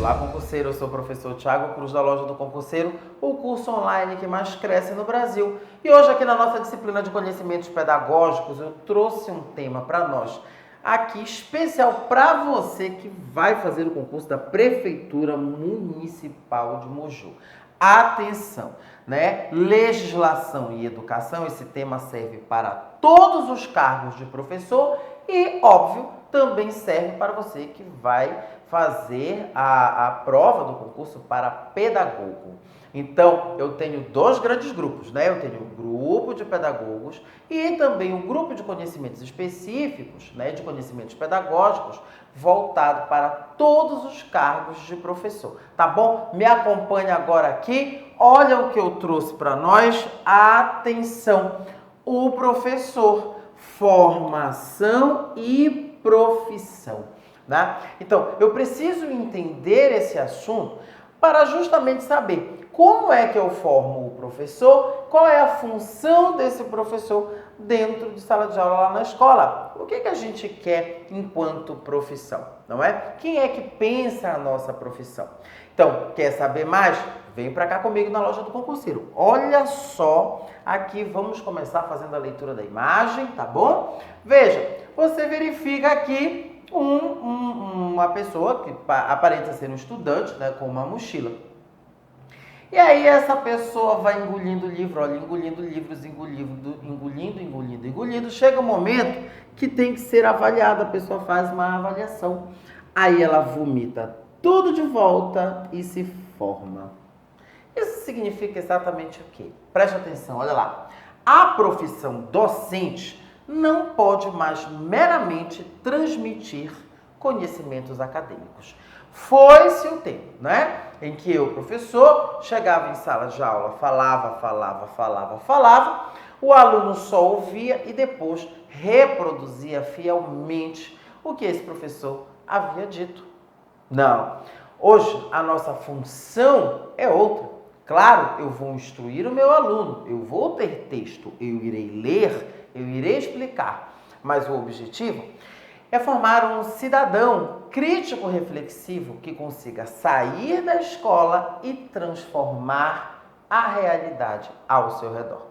Olá, concurseiro, eu sou o professor Thiago Cruz da Loja do Concurseiro, o curso online que mais cresce no Brasil. E hoje aqui na nossa disciplina de conhecimentos pedagógicos eu trouxe um tema para nós aqui especial para você que vai fazer o concurso da Prefeitura Municipal de Moju. Atenção, né? Legislação e educação, esse tema serve para todos os cargos de professor e, óbvio, também serve para você que vai fazer a prova do concurso para pedagogo. Então, eu tenho dois grandes grupos, né? Eu tenho o grupo de pedagogos e também o grupo de conhecimentos específicos, né? De conhecimentos pedagógicos, voltado para todos os cargos de professor, tá bom? Me acompanhe agora aqui, olha o que eu trouxe para nós, atenção, o professor, formação e profissão. Né? Então, eu preciso entender esse assunto para justamente saber como é que eu formo o professor, qual é a função desse professor dentro de sala de aula lá na escola. O que a gente quer enquanto profissão, não é? Quem é que pensa a nossa profissão? Então, quer saber mais? Vem para cá comigo na Loja do Concurseiro. Olha só, aqui vamos começar fazendo a leitura da imagem, tá bom? Veja, você verifica aqui uma pessoa que aparenta ser um estudante, né, com uma mochila. E aí essa pessoa vai engolindo o livro, olha, engolindo livros, engolindo. Chega um momento que tem que ser avaliada, a pessoa faz uma avaliação. Aí ela vomita tudo de volta e se forma. Isso significa exatamente o quê? Preste atenção, olha lá. A profissão docente não pode mais meramente transmitir conhecimentos acadêmicos. Foi-se o tempo, né? Em que eu, professor, chegava em sala de aula, falava, o aluno só ouvia e depois reproduzia fielmente o que esse professor havia dito. Não. Hoje, a nossa função é outra. Claro, eu vou instruir o meu aluno, eu vou ter texto, eu irei ler, eu irei explicar, mas o objetivo é formar um cidadão crítico reflexivo que consiga sair da escola e transformar a realidade ao seu redor.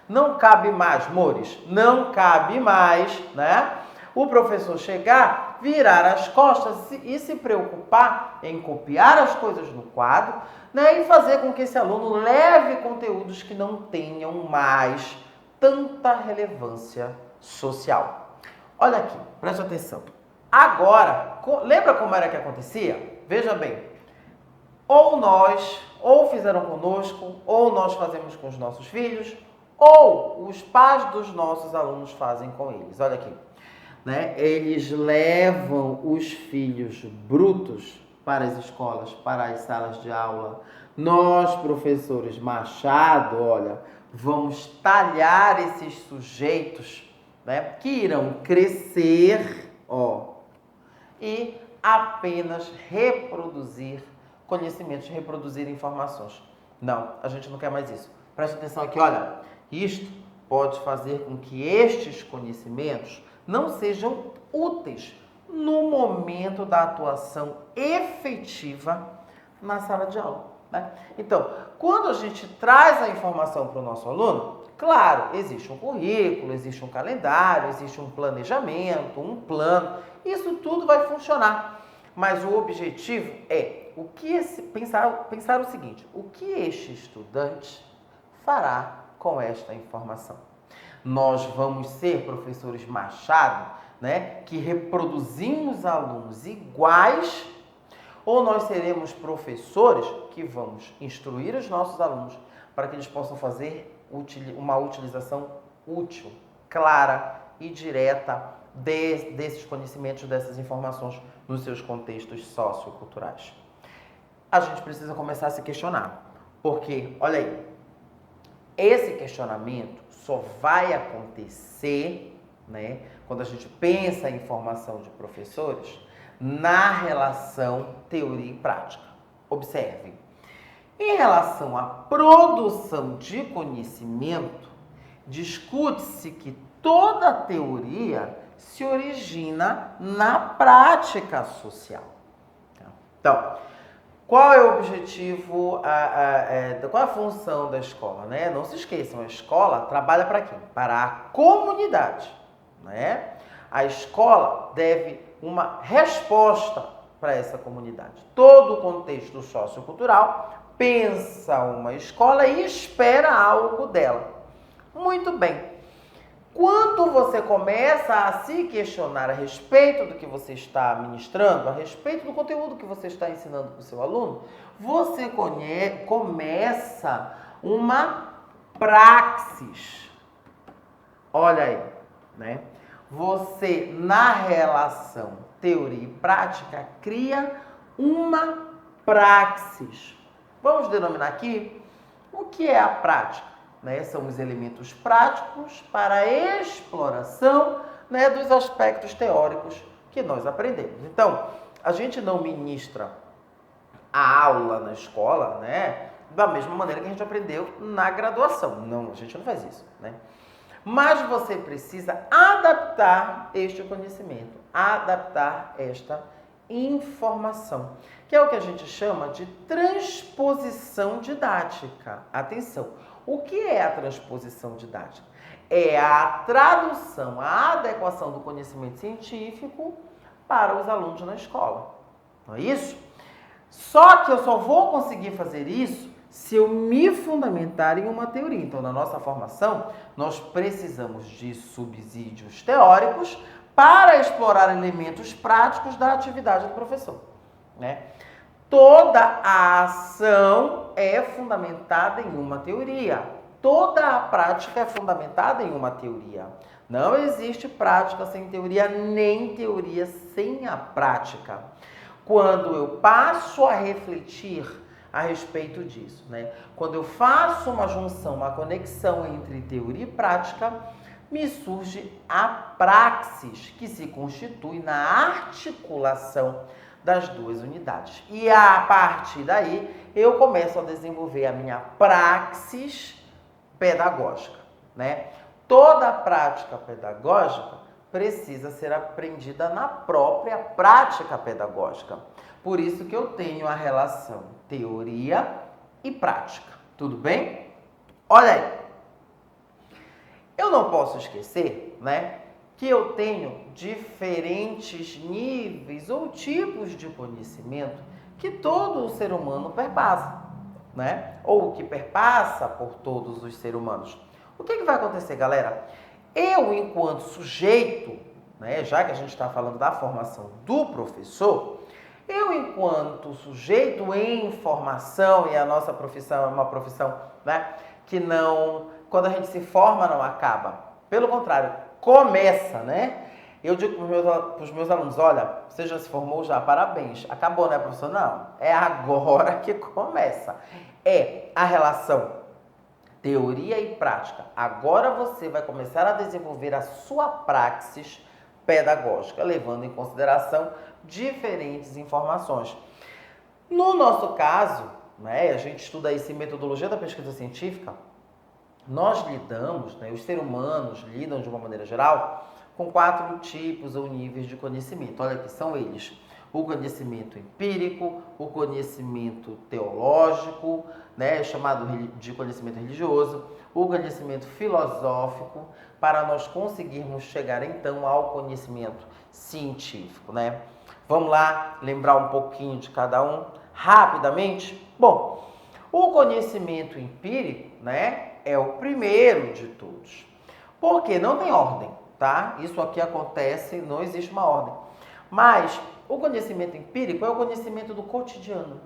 Não cabe mais, mores, não cabe mais, né? O professor chegar, virar as costas e se preocupar em copiar as coisas no quadro, né? E fazer com que esse aluno leve conteúdos que não tenham mais tanta relevância social. Olha aqui, preste atenção. Agora, lembra como era que acontecia? Veja bem, ou fizeram conosco, ou nós fazemos com os nossos filhos, ou os pais dos nossos alunos fazem com eles. Olha aqui, né? Eles levam os filhos brutos para as escolas, para as salas de aula. Nós, professores Machado, olha, vamos talhar esses sujeitos, né, que irão crescer, e apenas reproduzir conhecimentos, reproduzir informações. Não, a gente não quer mais isso. Preste atenção aqui, olha, isto pode fazer com que estes conhecimentos não sejam úteis no momento da atuação efetiva na sala de aula, né? Então, quando a gente traz a informação para o nosso aluno, claro, existe um currículo, existe um calendário, existe um planejamento, um plano, isso tudo vai funcionar. Mas o objetivo é pensar o seguinte: o que este estudante fará com esta informação? Nós vamos ser professores Machado, né, que reproduzimos alunos iguais, ou nós seremos professores que vamos instruir os nossos alunos para que eles possam fazer uma utilização útil, clara e direta desses conhecimentos, dessas informações nos seus contextos socioculturais. A gente precisa começar a se questionar, porque, olha aí, esse questionamento só vai acontecer, né, quando a gente pensa em formação de professores na relação teoria e prática. Observe, em relação à produção de conhecimento, discute-se que toda teoria se origina na prática social. Então, Qual é o objetivo, qual é a função da escola, né? Não se esqueçam, a escola trabalha para quem? Para a comunidade, né? A escola deve uma resposta para essa comunidade. Todo o contexto sociocultural pensa uma escola e espera algo dela. Muito bem. Quando você começa a se questionar a respeito do que você está ministrando, a respeito do conteúdo que você está ensinando para o seu aluno, você começa uma praxis. Olha aí, né? Você, na relação teoria e prática, cria uma praxis. Vamos denominar aqui o que é a prática. Né, são os elementos práticos para a exploração, né, dos aspectos teóricos que nós aprendemos. Então, a gente não ministra a aula na escola, né, da mesma maneira que a gente aprendeu na graduação. Não, a gente não faz isso, né? Mas você precisa adaptar este conhecimento, adaptar esta informação, que é o que a gente chama de transposição didática. Atenção! O que é a transposição didática? É a tradução, a adequação do conhecimento científico para os alunos na escola. Não é isso? Só que eu só vou conseguir fazer isso se eu me fundamentar em uma teoria. Então, na nossa formação, nós precisamos de subsídios teóricos para explorar elementos práticos da atividade do professor, né? Toda a ação é fundamentada em uma teoria. Toda a prática é fundamentada em uma teoria. Não existe prática sem teoria, nem teoria sem a prática. Quando eu passo a refletir a respeito disso, né? Quando eu faço uma junção, uma conexão entre teoria e prática, me surge a praxis, que se constitui na articulação das duas unidades. E a partir daí, eu começo a desenvolver a minha praxis pedagógica, né? Toda a prática pedagógica precisa ser aprendida na própria prática pedagógica. Por isso que eu tenho a relação teoria e prática. Tudo bem? Olha aí. Eu não posso esquecer, né, que eu tenho diferentes níveis ou tipos de conhecimento que todo o ser humano perpassa, né? Ou que perpassa por todos os seres humanos. O que vai acontecer, galera? Eu, enquanto sujeito, né, já que a gente está falando da formação do professor, eu, enquanto sujeito em formação, e a nossa profissão é uma profissão, né, que não, quando a gente se forma, não acaba. Pelo contrário, começa, né? Eu digo para os meus alunos, olha, você já se formou já, parabéns. Acabou, né, professor? Não, é agora que começa. É a relação teoria e prática. Agora você vai começar a desenvolver a sua praxis pedagógica, levando em consideração diferentes informações. No nosso caso, né, a gente estuda isso em metodologia da pesquisa científica, nós lidamos, né, os seres humanos lidam de uma maneira geral com 4 tipos ou níveis de conhecimento. Olha que são eles: o conhecimento empírico, o conhecimento teológico, né, chamado de conhecimento religioso, o conhecimento filosófico, para nós conseguirmos chegar então ao conhecimento científico, né? Vamos lá lembrar um pouquinho de cada um rapidamente? Bom, o conhecimento empírico, né, é o primeiro de todos, porque não tem ordem, tá? Isso aqui acontece, não existe uma ordem. Mas o conhecimento empírico é o conhecimento do cotidiano,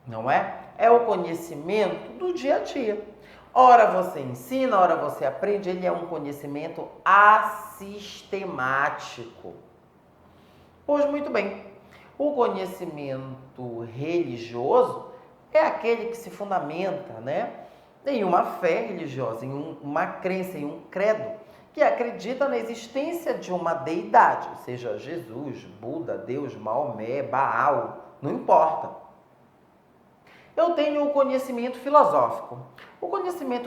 não é? É o conhecimento do dia a dia. Ora você ensina, ora você aprende, ele é um conhecimento assistemático. Pois muito bem, o conhecimento religioso é aquele que se fundamenta, né, em uma fé religiosa, em uma crença, em um credo, que acredita na existência de uma deidade, seja Jesus, Buda, Deus, Maomé, Baal, não importa. Eu tenho o conhecimento filosófico. O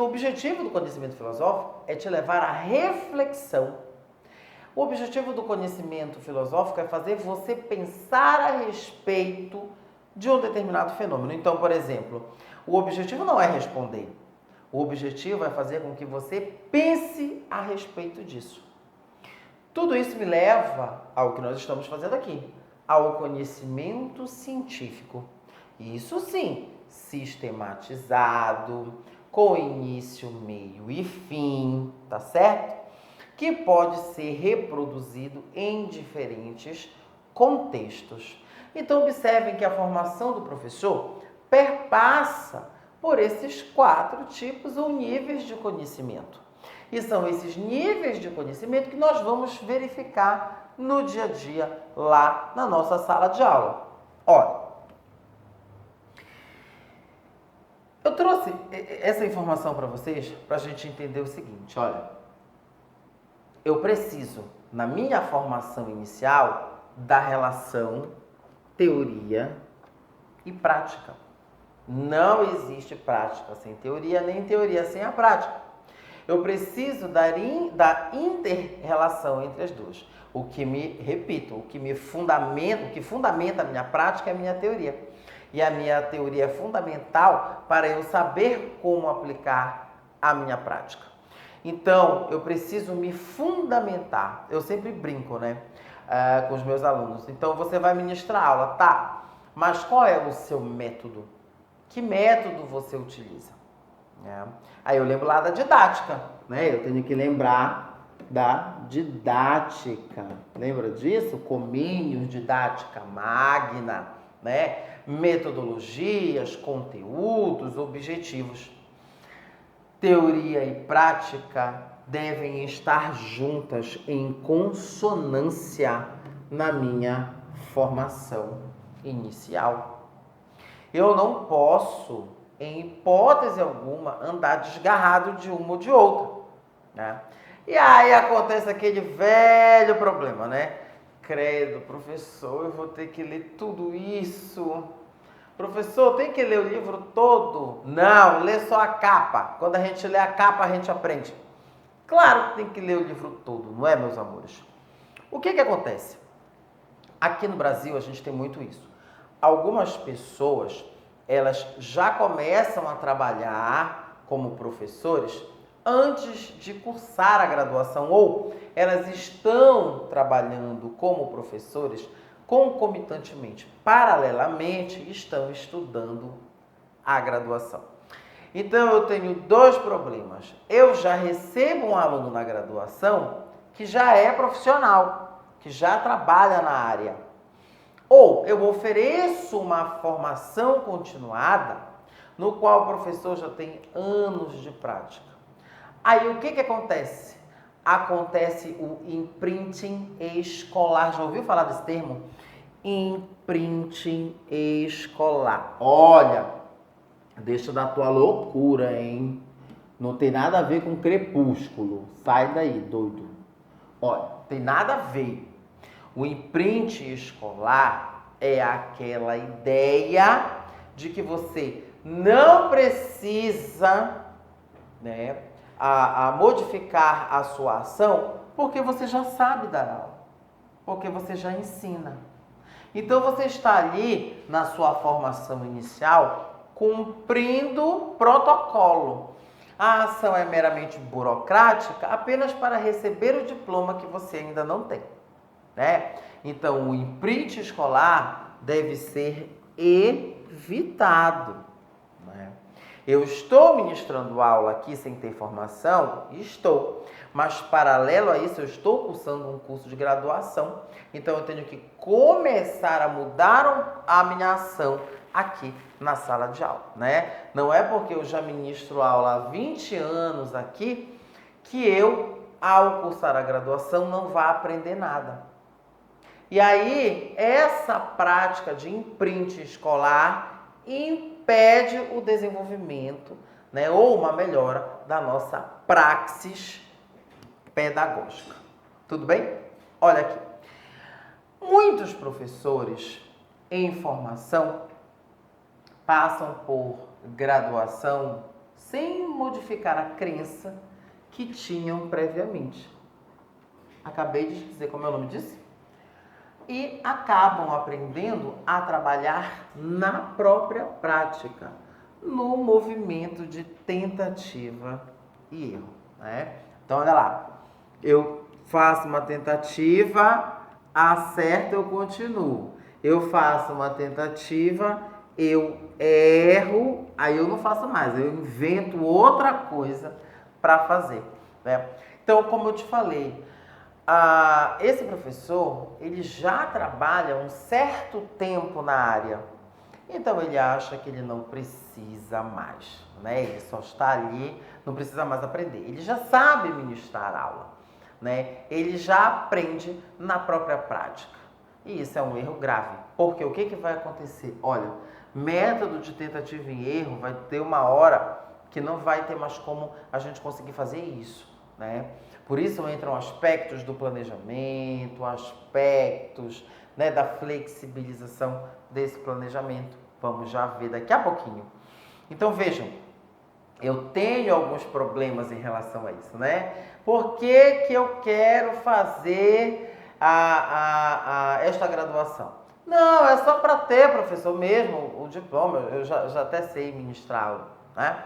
objetivo do conhecimento filosófico é te levar à reflexão. O objetivo do conhecimento filosófico é fazer você pensar a respeito de um determinado fenômeno. Então, por exemplo, o objetivo não é responder. O objetivo é fazer com que você pense a respeito disso. Tudo isso me leva ao que nós estamos fazendo aqui, ao conhecimento científico. Isso sim, sistematizado, com início, meio e fim, tá certo? Que pode ser reproduzido em diferentes contextos. Então, observem que a formação do professor perpassa por esses 4 tipos ou níveis de conhecimento. E são esses níveis de conhecimento que nós vamos verificar no dia a dia lá na nossa sala de aula. Olha, eu trouxe essa informação para vocês para a gente entender o seguinte, olha, eu preciso, na minha formação inicial, da relação teoria e prática. Não existe prática sem teoria, nem teoria sem a prática. Eu preciso da inter-relação entre as duas. O que fundamenta a minha prática é a minha teoria. E a minha teoria é fundamental para eu saber como aplicar a minha prática. Então, eu preciso me fundamentar. Eu sempre brinco, né, com os meus alunos. Então, você vai ministrar aula, tá? Mas qual é o seu método? Que método você utiliza? Aí eu lembro lá da didática, né? Eu tenho que lembrar da didática. Lembra disso? Comênios, didática magna, né? Metodologias, conteúdos, objetivos. Teoria e prática devem estar juntas em consonância na minha formação inicial. Eu não posso, em hipótese alguma, andar desgarrado de uma ou de outra, né? E aí acontece aquele velho problema, né? Credo, professor, eu vou ter que ler tudo isso. Professor, tem que ler o livro todo? Não, lê só a capa. Quando a gente lê a capa, a gente aprende. Claro que tem que ler o livro todo, não é, meus amores? O que acontece? Aqui no Brasil, a gente tem muito isso. Algumas pessoas, elas já começam a trabalhar como professores antes de cursar a graduação, ou elas estão trabalhando como professores concomitantemente, paralelamente, estão estudando a graduação. Então, eu tenho 2 problemas. Eu já recebo um aluno na graduação que já é profissional, que já trabalha na área. Ou eu ofereço uma formação continuada, no qual o professor já tem anos de prática. Aí o que acontece? Acontece o imprinting escolar. Já ouviu falar desse termo? Imprinting escolar. Olha, deixa da tua loucura, hein? Não tem nada a ver com crepúsculo. Sai daí, doido. Olha, tem nada a ver. O imprint escolar é aquela ideia de que você não precisa, né, a modificar a sua ação porque você já sabe dar aula, porque você já ensina. Então você está ali na sua formação inicial cumprindo protocolo. A ação é meramente burocrática apenas para receber o diploma que você ainda não tem, né? Então, o imprint escolar deve ser evitado, né? Eu estou ministrando aula aqui sem ter formação? Estou. Mas, paralelo a isso, eu estou cursando um curso de graduação. Então, eu tenho que começar a mudar a minha ação aqui na sala de aula, né? Não é porque eu já ministro aula há 20 anos aqui que eu, ao cursar a graduação, não vá aprender nada. E aí, essa prática de imprint escolar impede o desenvolvimento, né, ou uma melhora da nossa praxis pedagógica. Tudo bem? Olha aqui. Muitos professores em formação passam por graduação sem modificar a crença que tinham previamente. Acabei de dizer como é o nome disso? e acabam aprendendo a trabalhar na própria prática, no movimento de tentativa e erro, né? Então, olha lá, eu faço uma tentativa, acerto, eu continuo. Eu faço uma tentativa, eu erro, aí eu não faço mais, eu invento outra coisa para fazer, né? Então, como eu te falei, esse professor, ele já trabalha um certo tempo na área, então ele acha que ele não precisa mais, né? Ele só está ali, não precisa mais aprender. Ele já sabe ministrar aula, né? Ele já aprende na própria prática. E isso é um erro grave, porque o que vai acontecer? Olha, método de tentativa e erro vai ter uma hora que não vai ter mais como a gente conseguir fazer isso, né? Por isso entram aspectos do planejamento, aspectos, né, da flexibilização desse planejamento. Vamos já ver daqui a pouquinho. Então vejam, eu tenho alguns problemas em relação a isso, né? Por que eu quero fazer esta graduação? Não, é só para ter, professor, mesmo o diploma, eu já até sei ministrá-lo, né?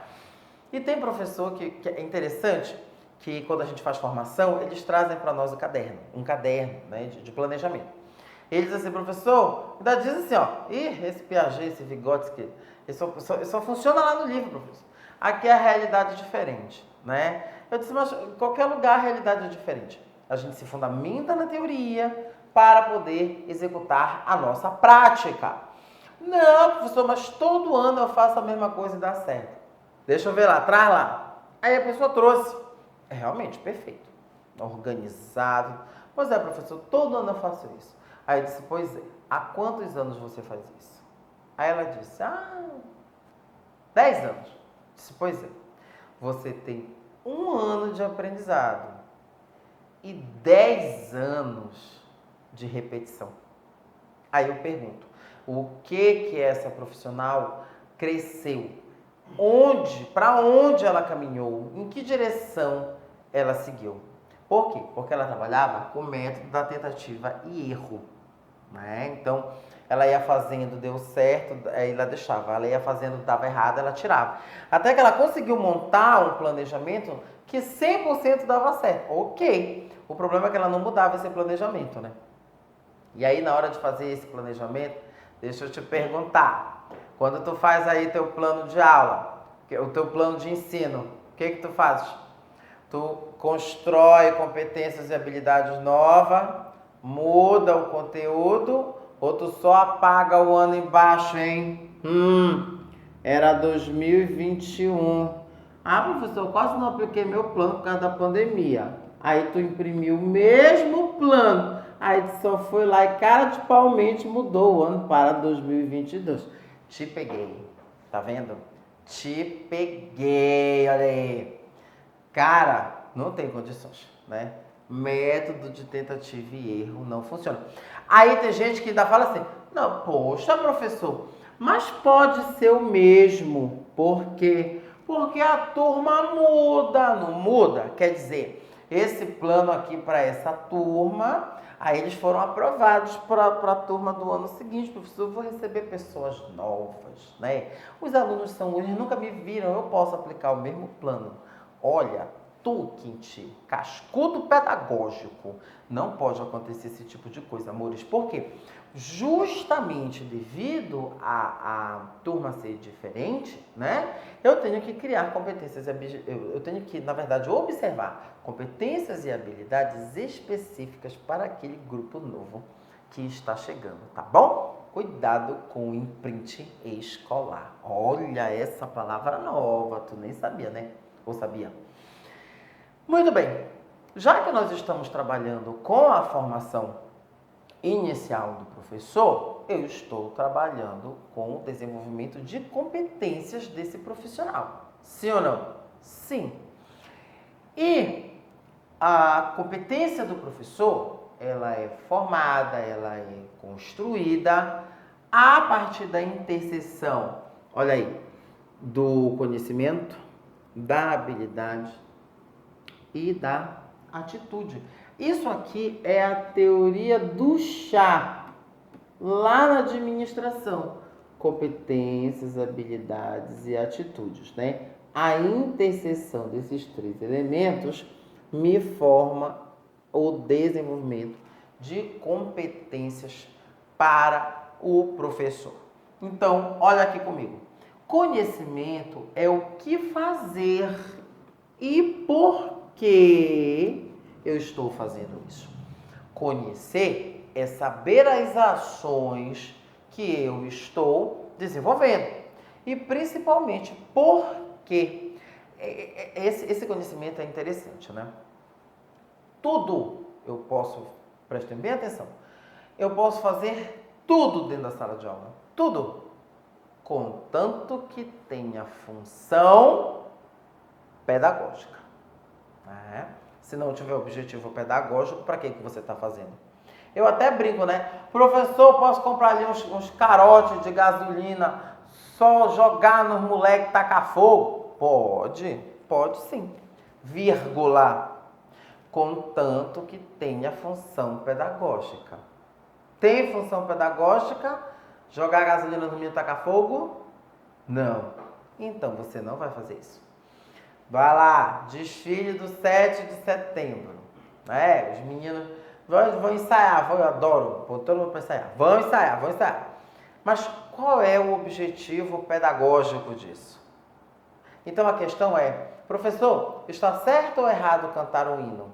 E tem professor que é interessante, que quando a gente faz formação, eles trazem para nós um caderno, né, de planejamento. Ele diz assim, professor, ainda diz assim, ó, esse Piaget, esse Vygotsky, ele só funciona lá no livro, professor. Aqui a realidade é diferente, né? Eu disse, mas em qualquer lugar a realidade é diferente. A gente se fundamenta na teoria para poder executar a nossa prática. Não, professor, mas todo ano eu faço a mesma coisa e dá certo. Deixa eu ver lá, traz lá. Aí a pessoa trouxe. É realmente perfeito. Organizado. Pois é, professor, todo ano eu faço isso. Aí eu disse, pois é, há quantos anos você faz isso? Aí ela disse, 10 anos. Eu disse, pois é, você tem 1 ano de aprendizado e 10 anos de repetição. Aí eu pergunto, o que essa profissional cresceu? Para onde ela caminhou? Em que direção ela seguiu? Por quê? Porque ela trabalhava com o método da tentativa e erro, né? Então, ela ia fazendo, deu certo, aí ela deixava. Ela ia fazendo, dava errado, ela tirava. Até que ela conseguiu montar um planejamento que 100% dava certo. Ok. O problema é que ela não mudava esse planejamento, né? E aí, na hora de fazer esse planejamento, deixa eu te perguntar. Quando tu faz aí teu plano de aula, o teu plano de ensino, o que tu fazes? Tu constrói competências e habilidades novas, muda o conteúdo, ou tu só apaga o ano embaixo, hein? Era 2021. Professor, quase não apliquei meu plano por causa da pandemia. Aí tu imprimiu o mesmo plano. Aí tu só foi lá e cara de palmente mudou o ano para 2022. Te peguei. Tá vendo? Te peguei, olha aí. Cara, não tem condições, né? Método de tentativa e erro não funciona. Aí tem gente que ainda fala assim, não, poxa, professor, mas pode ser o mesmo. Por quê? Porque a turma muda, não muda? Quer dizer, esse plano aqui para essa turma, aí eles foram aprovados para a turma do ano seguinte. Professor, eu vou receber pessoas novas, né? Os alunos eles nunca me viram, eu posso aplicar o mesmo plano. Olha, Quinti, cascudo pedagógico, não pode acontecer esse tipo de coisa, amores. Por quê? Justamente devido a turma ser diferente, né? Eu tenho que criar competências, eu tenho que, na verdade, observar competências e habilidades específicas para aquele grupo novo que está chegando, tá bom? Cuidado com o imprint escolar. Olha essa palavra nova, tu nem sabia, né? Ou sabia? Muito bem, já que nós estamos trabalhando com a formação inicial do professor, eu estou trabalhando com o desenvolvimento de competências desse profissional. Sim ou não? Sim. E a competência do professor, ela é formada, ela é construída a partir da interseção, olha aí, do conhecimento, da habilidade e da atitude. Isso aqui é a teoria do chá, lá na administração. Competências, habilidades e atitudes, né? A interseção desses três elementos me forma o desenvolvimento de competências para o professor. Então, olha aqui comigo. Conhecimento é o que fazer e por que eu estou fazendo isso. Conhecer é saber as ações que eu estou desenvolvendo e principalmente por quê. Esse conhecimento é interessante, né? Tudo eu posso, prestem bem atenção, eu posso fazer tudo dentro da sala de aula, tudo, contanto que tenha função pedagógica. Se não tiver objetivo pedagógico, para que você está fazendo? Eu até brinco, né? Professor, posso comprar ali uns carotes de gasolina, só jogar nos moleques e tacar fogo? Pode sim. Vírgula. Contanto que tenha função pedagógica. Tem função pedagógica? Jogar gasolina no menino e tacar fogo? Não. Então você não vai fazer isso. Vai lá, desfile do 7 de setembro. Os meninos vão ensaiar, eu adoro, todo mundo para ensaiar. Vão ensaiar. Mas qual é o objetivo pedagógico disso? Então a questão é, professor, está certo ou errado cantar um hino?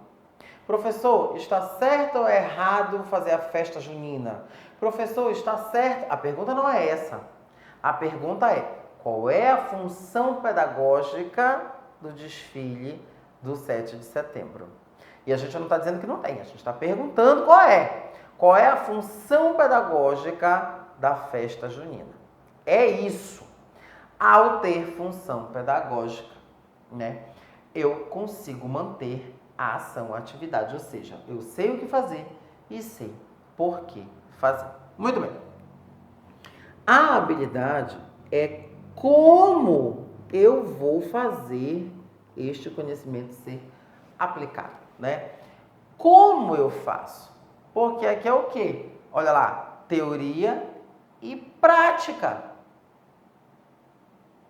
Professor, está certo ou errado fazer a festa junina? Professor, está certo? A pergunta não é essa. A pergunta é, qual é a função pedagógica do desfile do 7 de setembro? E a gente não está dizendo que não tem, a gente está perguntando qual é. Qual é a função pedagógica da festa junina? É isso. Ao ter função pedagógica, né, eu consigo manter a ação, a atividade, ou seja, eu sei o que fazer e sei por que fazer. Muito bem. A habilidade é como eu vou fazer este conhecimento ser aplicado, né? Como eu faço? Porque aqui é o quê? Olha lá, teoria e prática,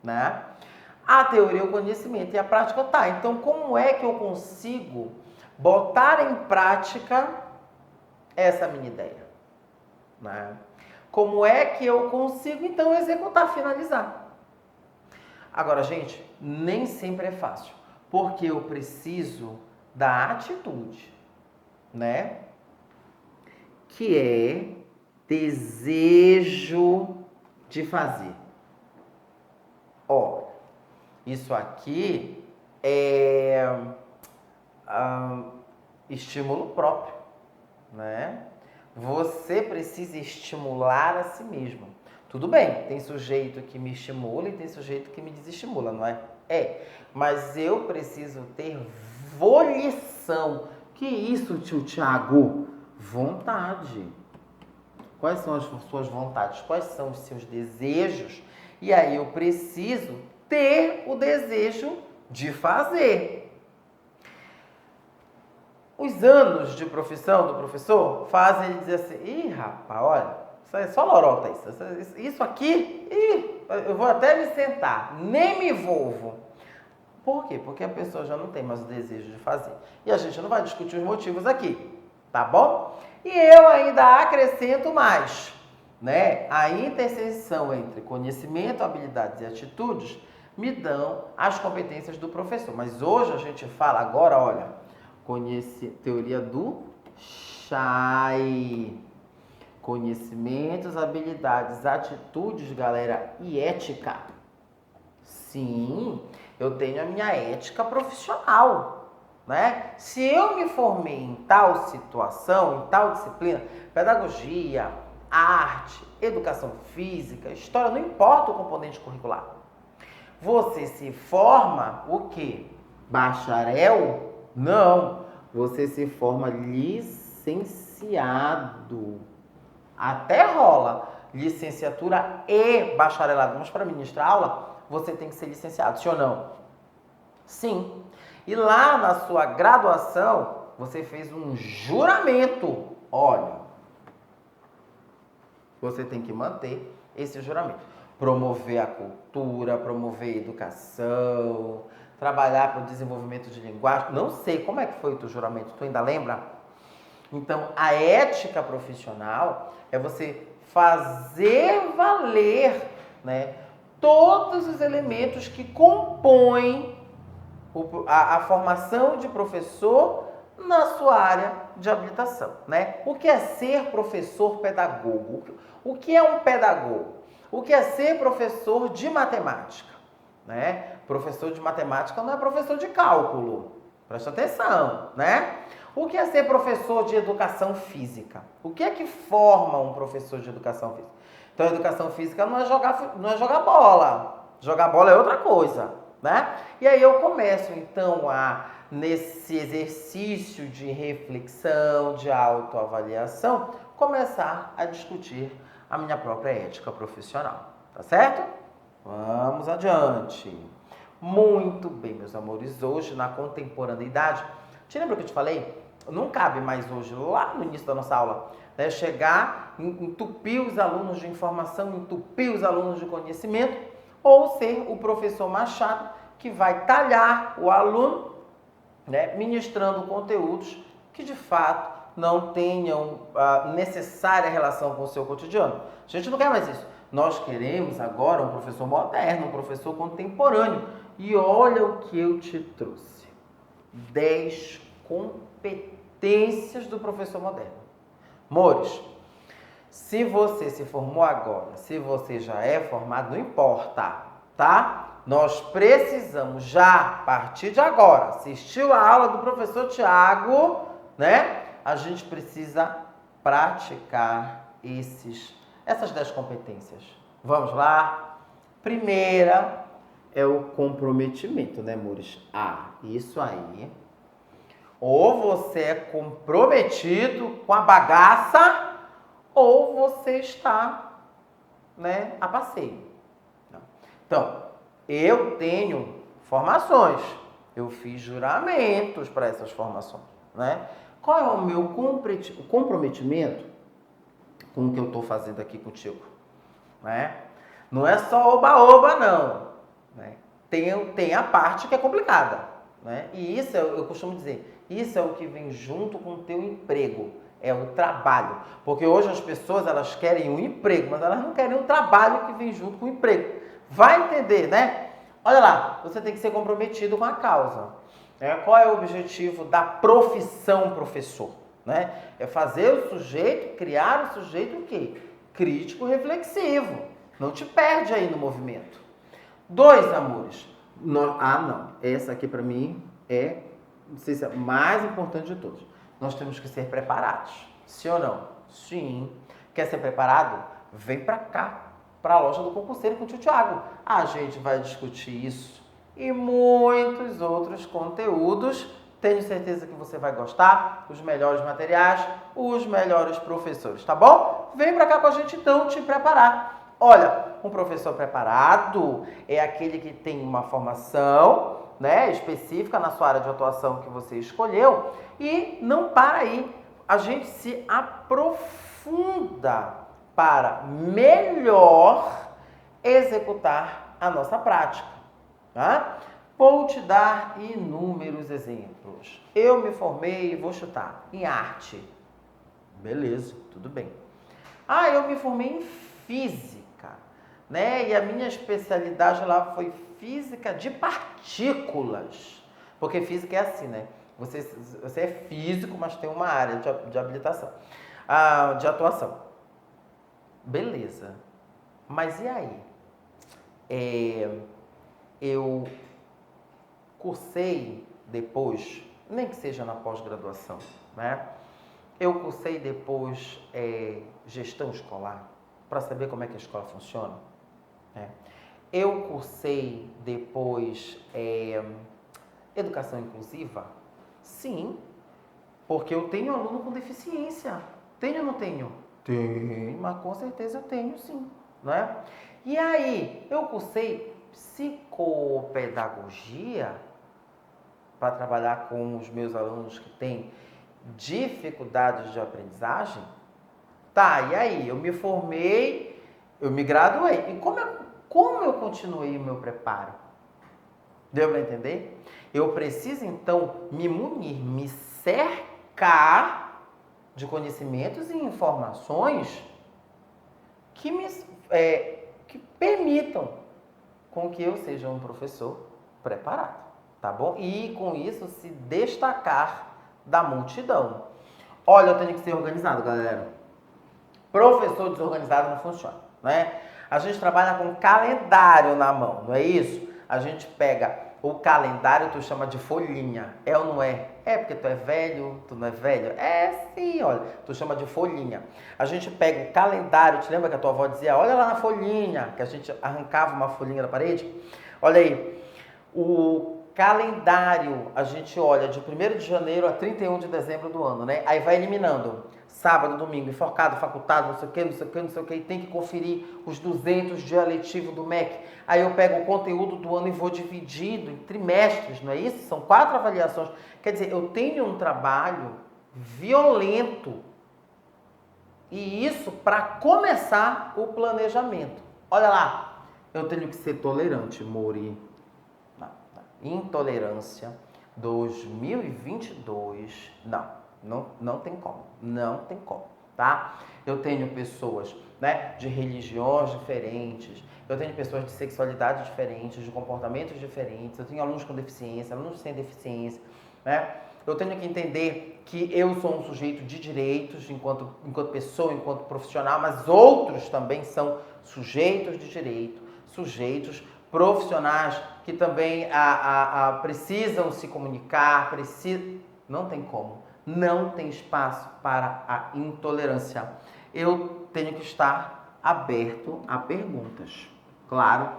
né? A teoria é o conhecimento e a prática tá. Então, como é que eu consigo botar em prática essa minha ideia, né? Como é que eu consigo, então, executar, finalizar? Agora, gente, nem sempre é fácil, porque eu preciso da atitude, né? Que é desejo de fazer. Ó, isso aqui é estímulo próprio, né? Você precisa estimular a si mesmo. Tudo bem, tem sujeito que me estimula e tem sujeito que me desestimula, não é? Mas eu preciso ter volição. Que isso, tio Tiago? Vontade. Quais são as suas vontades? Quais são os seus desejos? E aí eu preciso ter o desejo de fazer. Os anos de profissão do professor fazem ele dizer assim, ih, rapaz, olha, isso é só lorota isso. Isso aqui, eu vou até me sentar, nem me envolvo. Por quê? Porque a pessoa já não tem mais o desejo de fazer. E a gente não vai discutir os motivos aqui, tá bom? E eu ainda acrescento mais, né? A interseção entre conhecimento, habilidades e atitudes me dão as competências do professor. Mas hoje a gente fala agora, olha, teoria do CHAI. Conhecimentos, habilidades, atitudes, galera, e ética. Sim, eu tenho a minha ética profissional, né? Se eu me formei em tal situação, em tal disciplina, pedagogia, arte, educação física, história, não importa o componente curricular. Você se forma o quê? Bacharel? Não, você se forma licenciado. Até rola licenciatura e bacharelado, mas para ministrar aula, você tem que ser licenciado, sim ou não? Sim. E lá na sua graduação, você fez um juramento. Olha, você tem que manter esse juramento. Promover a cultura, promover a educação, trabalhar para o desenvolvimento de linguagem. Não sei, como é que foi o teu juramento? Tu ainda lembra? Então, a ética profissional é você fazer valer, né, todos os elementos que compõem a formação de professor na sua área de habilitação, né? O que é ser professor pedagogo? O que é um pedagogo? O que é ser professor de matemática, né? Professor de matemática não é professor de cálculo. Presta atenção, né? O que é ser professor de educação física? O que é que forma um professor de educação física? Então, a educação física não é jogar bola. Jogar bola é outra coisa, né? E aí eu começo, então, nesse exercício de reflexão, de autoavaliação, começar a discutir a minha própria ética profissional, tá certo? Vamos adiante. Muito bem, meus amores, hoje na contemporaneidade, te lembra que eu te falei? Não cabe mais hoje, lá no início da nossa aula, né, chegar, entupir os alunos de informação, entupir os alunos de conhecimento, ou ser o professor Machado que vai talhar o aluno, né, ministrando conteúdos que de fato não tenham a necessária relação com o seu cotidiano. A gente não quer mais isso. Nós queremos agora um professor moderno, um professor contemporâneo. E olha o que eu te trouxe. 10 competências do professor moderno. Amores, se você se formou agora, se você já é formado, não importa, tá? Nós precisamos já, a partir de agora, assistiu a aula do professor Tiago, né? A gente precisa praticar essas 10 competências. Vamos lá? Primeira é o comprometimento, né, amores? Isso aí. Ou você é comprometido com a bagaça, ou você está, né, a passeio. Então, eu tenho formações, eu fiz juramentos para essas formações, né? Qual é o meu comprometimento com o que eu estou fazendo aqui contigo, né? Não é só oba-oba, não, né? Tem a parte que é complicada, né? E isso, eu costumo dizer, isso é o que vem junto com o teu emprego, é o trabalho. Porque hoje as pessoas, elas querem um emprego, mas elas não querem o trabalho que vem junto com o emprego. Vai entender, né? Olha lá, você tem que ser comprometido com a causa. Qual é o objetivo da profissão professor? Né? É fazer o sujeito, criar o sujeito o quê? Crítico reflexivo. Não te perde aí no movimento. 2, amores. Não. Essa aqui para mim é, não sei se é a mais importante de todos. Nós temos que ser preparados. Sim ou não? Sim. Quer ser preparado? Vem para cá, para a loja do concurseiro com o tio Tiago. A gente vai discutir isso e muitos outros conteúdos. Tenho certeza que você vai gostar. Os melhores materiais, os melhores professores, tá bom? Vem para cá com a gente então te preparar. Olha, um professor preparado é aquele que tem uma formação, né, específica na sua área de atuação que você escolheu e não para aí. A gente se aprofunda para melhor executar a nossa prática, tá? Vou te dar inúmeros exemplos. Eu me formei, vou chutar, em arte. Beleza, tudo bem. Eu me formei em física, né? E a minha especialidade lá foi física de partículas. Porque física é assim, né? Você é físico, mas tem uma área de habilitação, de atuação. Beleza. Mas e aí? Eu cursei depois, nem que seja na pós-graduação, né? Eu cursei depois gestão escolar, para saber como é que a escola funciona, né? Eu cursei depois educação inclusiva? Sim, porque eu tenho aluno com deficiência. Tenho ou não tenho? Tenho, mas com certeza eu tenho sim, né? E aí, eu cursei psicopedagogia para trabalhar com os meus alunos que têm dificuldades de aprendizagem? Tá, e aí? Eu me formei, eu me graduei. E como eu continuei o meu preparo? Deu para entender? Eu preciso, então, me munir, me cercar de conhecimentos e informações que permitam com que eu seja um professor preparado, tá bom? E com isso se destacar da multidão. Olha, eu tenho que ser organizado, galera. Professor desorganizado não funciona, né? A gente trabalha com calendário na mão, não é isso? A gente pega o calendário, tu chama de folhinha, é ou não é? É porque tu é velho, tu não é velho? É sim, olha, tu chama de folhinha. A gente pega o calendário, te lembra que a tua avó dizia, olha lá na folhinha, que a gente arrancava uma folhinha da parede? Olha aí, o calendário, a gente olha de 1º de janeiro a 31 de dezembro do ano, né? Aí vai eliminando sábado, domingo, enforcado, facultado, não sei o que, não sei o que, não sei o que, e tem que conferir os 200 dias letivos do MEC. Aí eu pego o conteúdo do ano e vou dividindo em trimestres, não é isso? São 4 avaliações. Quer dizer, eu tenho um trabalho violento. E isso para começar o planejamento. Olha lá, eu tenho que ser tolerante, Mori. Intolerância 2022, não tem como, não tem como, tá? Eu tenho pessoas, né, de religiões diferentes, eu tenho pessoas de sexualidade diferentes, de comportamentos diferentes, eu tenho alunos com deficiência, alunos sem deficiência, né? Eu tenho que entender que eu sou um sujeito de direitos enquanto pessoa, enquanto profissional, mas outros também são sujeitos de direito, sujeitos profissionais que também precisam se comunicar, não tem como, não tem espaço para a intolerância. Eu tenho que estar aberto a perguntas, claro,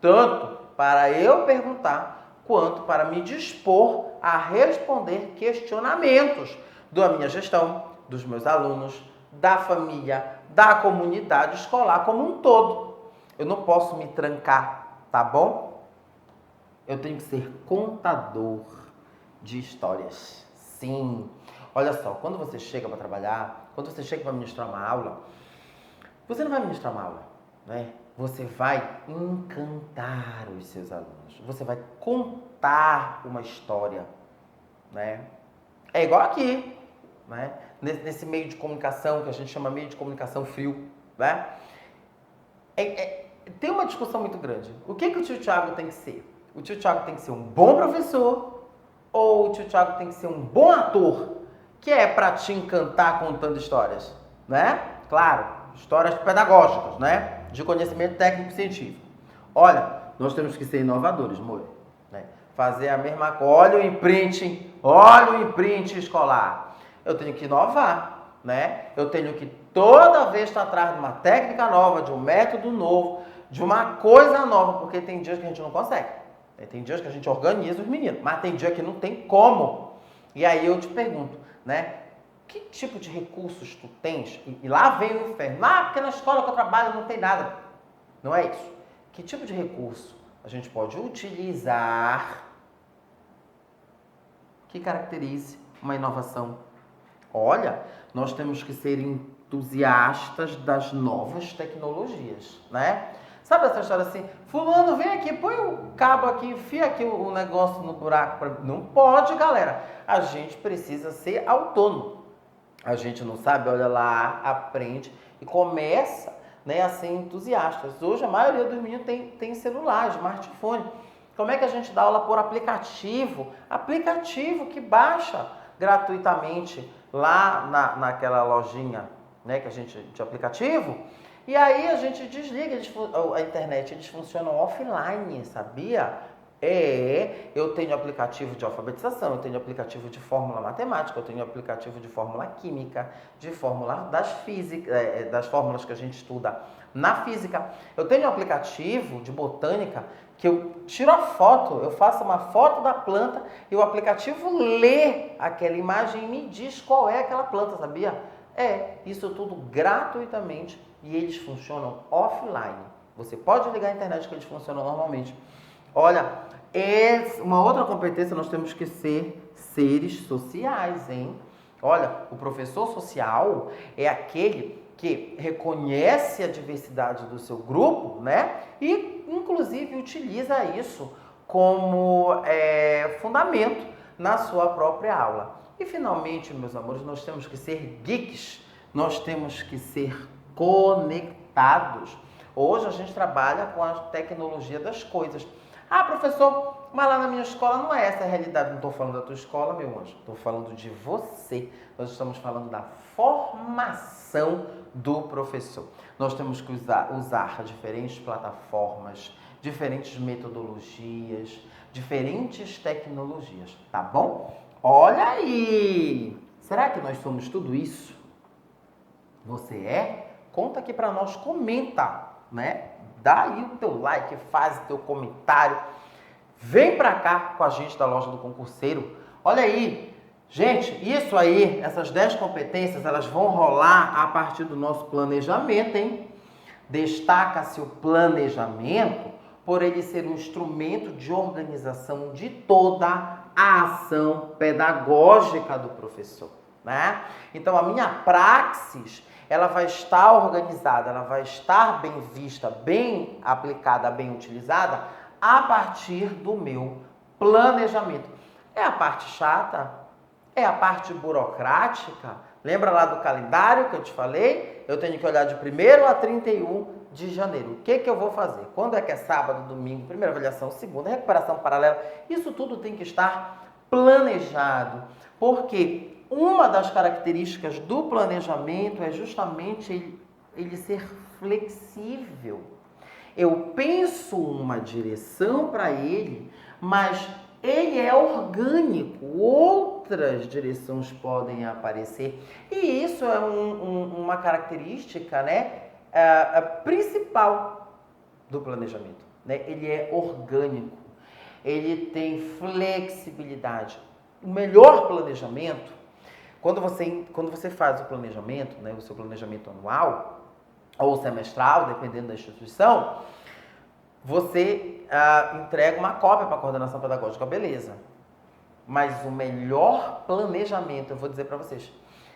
tanto para eu perguntar, quanto para me dispor a responder questionamentos da minha gestão, dos meus alunos, da família, da comunidade escolar como um todo. Eu não posso me trancar, tá bom? Eu tenho que ser contador de histórias. Sim. Olha só, quando você chega para trabalhar, quando você chega para ministrar uma aula, você não vai ministrar uma aula, né? Você vai encantar os seus alunos. Você vai contar uma história, né? É igual aqui, né? Nesse meio de comunicação, que a gente chama meio de comunicação frio, né? Tem uma discussão muito grande. O que o tio Thiago tem que ser? O tio Thiago tem que ser um bom professor ou o tio Thiago tem que ser um bom ator, que é para te encantar contando histórias, né? Claro, histórias pedagógicas, né? De conhecimento técnico científico. Olha, nós temos que ser inovadores, amor, né? Fazer a mesma coisa. Olha o imprint escolar. Eu tenho que inovar, né? Eu tenho que toda vez estar atrás de uma técnica nova, de um método novo, de uma coisa nova, porque tem dias que a gente não consegue. Tem dias que a gente organiza os meninos, mas tem dia que não tem como. E aí eu te pergunto, né? Que tipo de recursos tu tens? E lá vem o inferno. Ah, porque na escola que eu trabalho não tem nada. Não é isso. Que tipo de recurso a gente pode utilizar que caracterize uma inovação? Olha, nós temos que ser entusiastas das novas tecnologias, né? Sabe essa história assim, fulano, vem aqui, põe o cabo aqui, enfia aqui o negócio no buraco. Não pode, galera. A gente precisa ser autônomo. A gente não sabe, olha lá, aprende e começa, né, a ser entusiastas. Hoje a maioria dos meninos tem celular, smartphone. Como é que a gente dá aula por aplicativo? Aplicativo que baixa gratuitamente lá naquela lojinha, né, que a gente de aplicativo. E aí a gente desliga a internet, eles funcionam offline, sabia? Eu tenho aplicativo de alfabetização, eu tenho aplicativo de fórmula matemática, eu tenho aplicativo de fórmula química, de fórmula das fórmulas que a gente estuda na física. Eu tenho um aplicativo de botânica que eu tiro a foto, eu faço uma foto da planta e o aplicativo lê aquela imagem e me diz qual é aquela planta, sabia? Isso tudo gratuitamente e eles funcionam offline. Você pode ligar a internet que eles funcionam normalmente. Olha, uma outra competência, nós temos que ser seres sociais, hein? Olha, o professor social é aquele que reconhece a diversidade do seu grupo, né? E, inclusive, utiliza isso como fundamento na sua própria aula. E, finalmente, meus amores, nós temos que ser geeks, nós temos que ser conectados. Hoje a gente trabalha com a tecnologia das coisas. Ah, professor, mas lá na minha escola não é essa a realidade. Não estou falando da tua escola, meu anjo. Estou falando de você. Nós estamos falando da formação do professor. Nós temos que usar diferentes plataformas, diferentes metodologias, diferentes tecnologias, tá bom? Olha aí! Será que nós somos tudo isso? Você é? Conta aqui para nós, comenta, né? Dá aí o teu like, faz o teu comentário. Vem para cá com a gente da Loja do Concurseiro. Olha aí, gente, isso aí, essas 10 competências, elas vão rolar a partir do nosso planejamento, hein? Destaca-se o planejamento por ele ser um instrumento de organização de toda a ação pedagógica do professor, né? Então, a minha praxis, ela vai estar organizada, ela vai estar bem vista, bem aplicada, bem utilizada a partir do meu planejamento. É a parte chata? É a parte burocrática? Lembra lá do calendário que eu te falei? Eu tenho que olhar de 1º a 31 de janeiro. O que eu vou fazer? Quando é que é sábado, domingo, primeira avaliação, segunda, recuperação paralela? Isso tudo tem que estar planejado. Porque uma das características do planejamento é justamente ele ser flexível. Eu penso uma direção para ele, mas ele é orgânico, outras direções podem aparecer. E isso é uma característica, né, principal do planejamento, né? Ele é orgânico, ele tem flexibilidade. O melhor planejamento, quando você faz o planejamento, né, o seu planejamento anual ou semestral, dependendo da instituição, você entrega uma cópia para a coordenação pedagógica, beleza. Mas o melhor planejamento, eu vou dizer para vocês,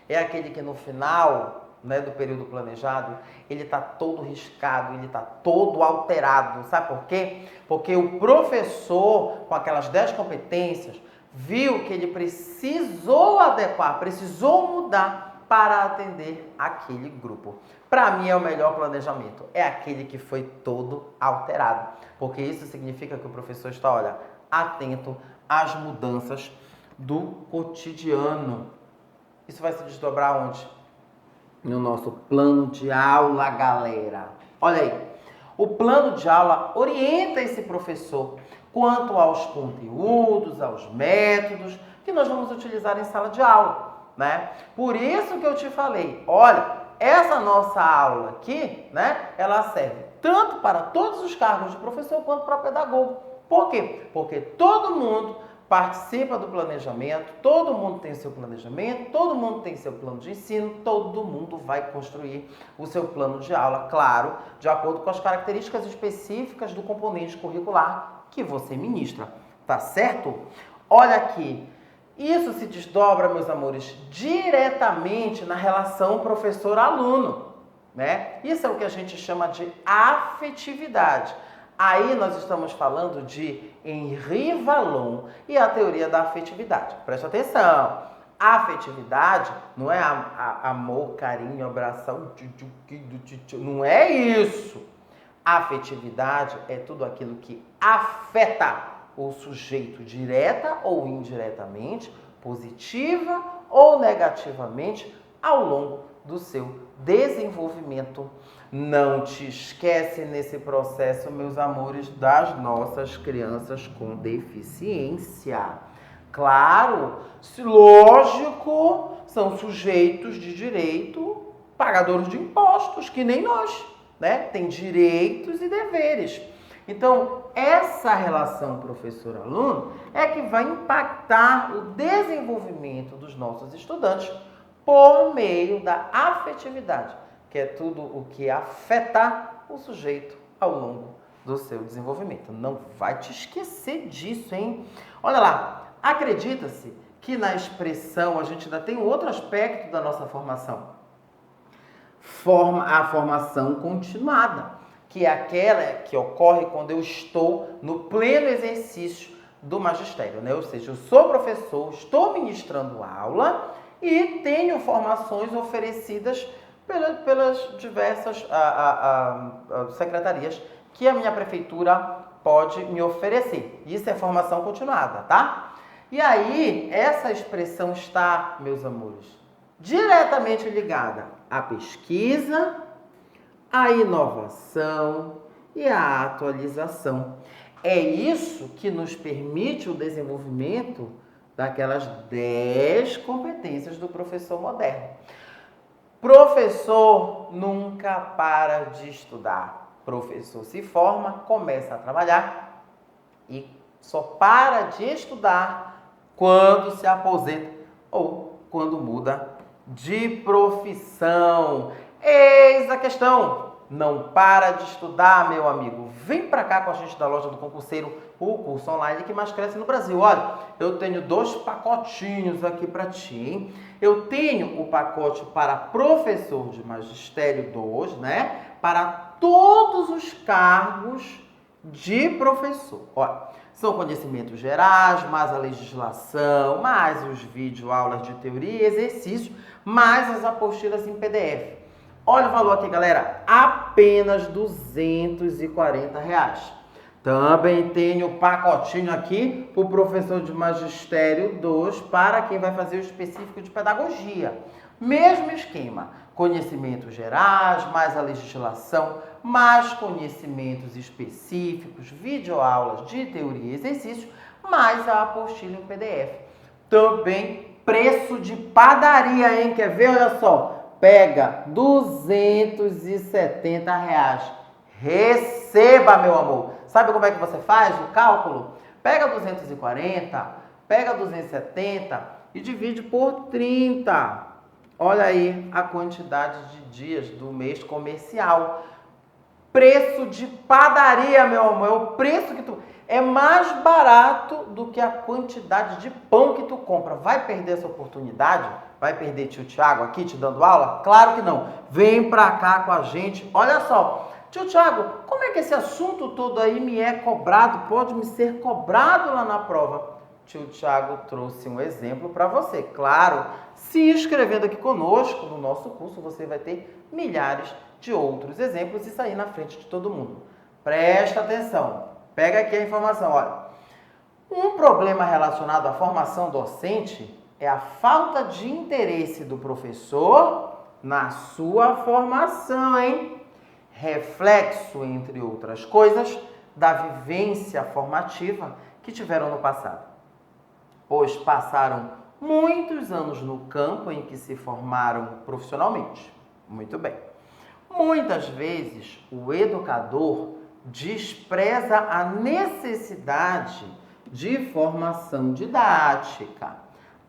é aquele que no final, né, do período planejado, ele está todo riscado, ele está todo alterado. Sabe por quê? Porque o professor, com aquelas 10 competências, viu que ele precisou adequar, precisou mudar para atender aquele grupo. Para mim é o melhor planejamento, é aquele que foi todo alterado, porque isso significa que o professor está, olha, atento às mudanças do cotidiano. Isso vai se desdobrar onde? No nosso plano de aula, galera. Olha aí, o plano de aula orienta esse professor quanto aos conteúdos, aos métodos que nós vamos utilizar em sala de aula, né? Por isso que eu te falei, olha, essa nossa aula aqui, né, ela serve tanto para todos os cargos de professor quanto para pedagogo. Por quê? Porque todo mundo participa do planejamento, todo mundo tem seu planejamento, todo mundo tem seu plano de ensino, todo mundo vai construir o seu plano de aula, claro, de acordo com as características específicas do componente curricular que você ministra, tá certo? Olha aqui, isso se desdobra, meus amores, diretamente na relação professor-aluno, né? Isso é o que a gente chama de afetividade. Aí nós estamos falando de Henri Vallon e a teoria da afetividade. Presta atenção. A afetividade não é amor, carinho, abração, não é isso. A afetividade é tudo aquilo que afeta o sujeito direta ou indiretamente, positiva ou negativamente ao longo do seu desenvolvimento. Não te esquece nesse processo, meus amores, das nossas crianças com deficiência. Claro, lógico, são sujeitos de direito, pagadores de impostos, que nem nós, né? Tem direitos e deveres. Então, essa relação professor-aluno é que vai impactar o desenvolvimento dos nossos estudantes por meio da afetividade, que é tudo o que afeta o sujeito ao longo do seu desenvolvimento. Não vai te esquecer disso, hein? Olha lá, acredita-se que na expressão a gente ainda tem outro aspecto da nossa formação. A formação continuada, que é aquela que ocorre quando eu estou no pleno exercício do magistério, né? Ou seja, eu sou professor, estou ministrando aula e tenho formações oferecidas pelas diversas secretarias que a minha prefeitura pode me oferecer. Isso é formação continuada, tá? E aí, essa expressão está, meus amores, diretamente ligada à pesquisa, à inovação e à atualização. É isso que nos permite o desenvolvimento daquelas 10 competências do professor moderno. Professor nunca para de estudar. Professor se forma, começa a trabalhar e só para de estudar quando se aposenta ou quando muda de profissão. Eis a questão. Não para de estudar, meu amigo. Vem pra cá com a gente da Loja do Concurseiro, o curso online que mais cresce no Brasil. Olha, eu tenho 2 pacotinhos aqui pra ti, hein? Eu tenho o pacote para professor de magistério 2, né? Para todos os cargos de professor. Olha, são conhecimentos gerais, mais a legislação, mais os videoaulas de teoria e exercício, mais as apostilas em PDF. Olha o valor aqui, galera, apenas R$ 240. Também tem o pacotinho aqui para o professor de magistério 2, para quem vai fazer o específico de pedagogia. Mesmo esquema, conhecimentos gerais, mais a legislação, mais conhecimentos específicos, videoaulas de teoria e exercício, mais a apostila em PDF. Também preço de padaria, hein? Quer ver? Olha só. Pega R$ 270. Receba, meu amor. Sabe como é que você faz o cálculo? Pega 240, pega 270 e divide por 30. Olha aí a quantidade de dias do mês comercial. Preço de padaria, meu amor. É o preço que tu... É mais barato do que a quantidade de pão que tu compra. Vai perder essa oportunidade? Vai perder tio Thiago aqui te dando aula? Claro que não. Vem pra cá com a gente. Olha só. Tio Thiago, como é que esse assunto todo aí me é cobrado? Pode me ser cobrado lá na prova? Tio Thiago trouxe um exemplo para você. Claro, se inscrevendo aqui conosco no nosso curso, você vai ter milhares de outros exemplos e sair na frente de todo mundo. Presta atenção. Pega aqui a informação. Olha, um problema relacionado à formação docente é a falta de interesse do professor na sua formação, hein? Reflexo, entre outras coisas, da vivência formativa que tiveram no passado. Pois passaram muitos anos no campo em que se formaram profissionalmente. Muito bem. Muitas vezes, o educador despreza a necessidade de formação didática.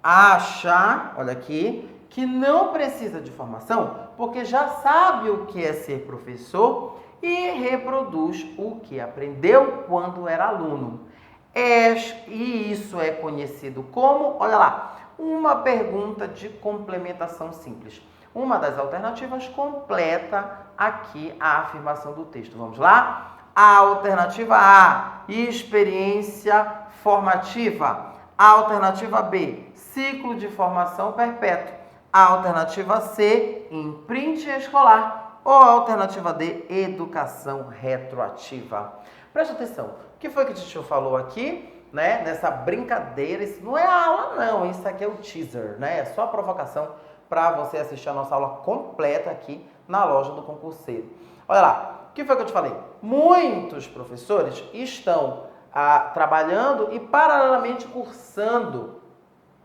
Acha, olha aqui, que não precisa de formação porque já sabe o que é ser professor e reproduz o que aprendeu quando era aluno. E isso é conhecido como, olha lá, uma pergunta de complementação simples. Uma das alternativas completa aqui a afirmação do texto. Vamos lá? A alternativa A, experiência formativa. A alternativa B, ciclo de formação perpétuo. A alternativa C, imprint escolar. Ou a alternativa D, educação retroativa. Preste atenção, o que foi que o tio falou aqui, né? Nessa brincadeira, isso não é a aula não, isso aqui é o teaser, né? É só a provocação para você assistir a nossa aula completa aqui na Loja do Concurseiro. Olha lá, o que foi que eu te falei? Muitos professores estão trabalhando e paralelamente cursando,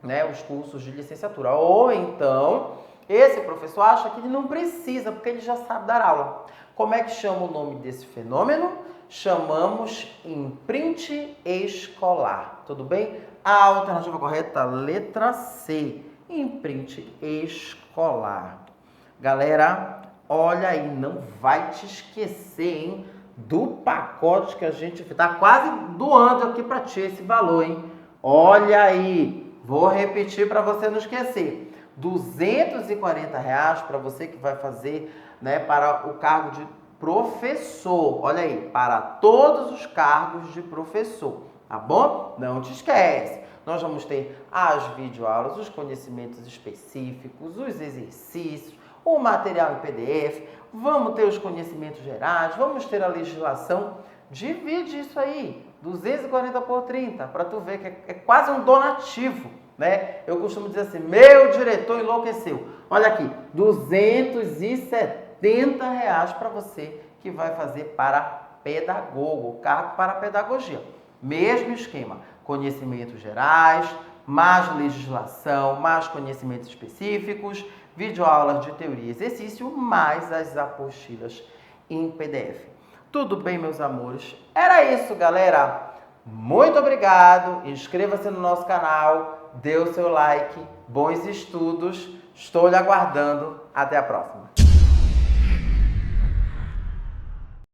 né, os cursos de licenciatura. Ou então, esse professor acha que ele não precisa, porque ele já sabe dar aula. Como é que chama o nome desse fenômeno? Chamamos imprint escolar. Tudo bem? A alternativa correta, letra C, imprint escolar. Galera, olha aí, não vai te esquecer, hein, do pacote que a gente tá quase doando aqui para ti esse valor, hein? Olha aí, Vou repetir para você não esquecer. R$ 240 para você que vai fazer, né, para o cargo de professor. Olha aí, para todos os cargos de professor, tá bom? Não te esquece. Nós vamos ter as videoaulas, os conhecimentos específicos, os exercícios, o material em PDF, vamos ter os conhecimentos gerais, vamos ter a legislação. Divide isso aí, 240 por 30, para tu ver que é quase um donativo, né? Eu costumo dizer assim, meu diretor enlouqueceu. Olha aqui, R$ 270 para você que vai fazer para pedagogo, cargo para pedagogia. Mesmo esquema, conhecimentos gerais, mais legislação, mais conhecimentos específicos, videoaulas de teoria e exercício, mais as apostilas em PDF. Tudo bem, meus amores? Era isso, galera. Muito obrigado. Inscreva-se no nosso canal, dê o seu like, bons estudos. Estou lhe aguardando. Até a próxima.